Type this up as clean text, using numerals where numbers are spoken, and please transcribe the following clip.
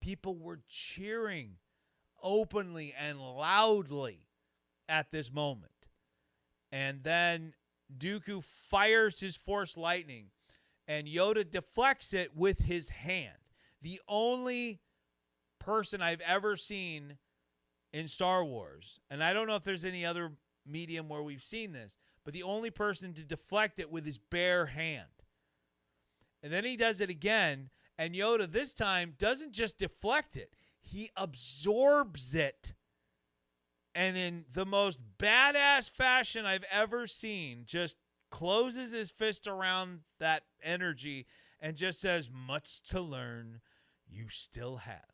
People were cheering openly and loudly at this moment. And then Dooku fires his Force lightning, and Yoda deflects it with his hand. The only person I've ever seen in Star Wars, and I don't know if there's any other medium where we've seen this, but the only person to deflect it with his bare hand. And then he does it again, and Yoda this time doesn't just deflect it. He absorbs it. And in the most badass fashion I've ever seen, just closes his fist around that energy and just says, much to learn, you still have.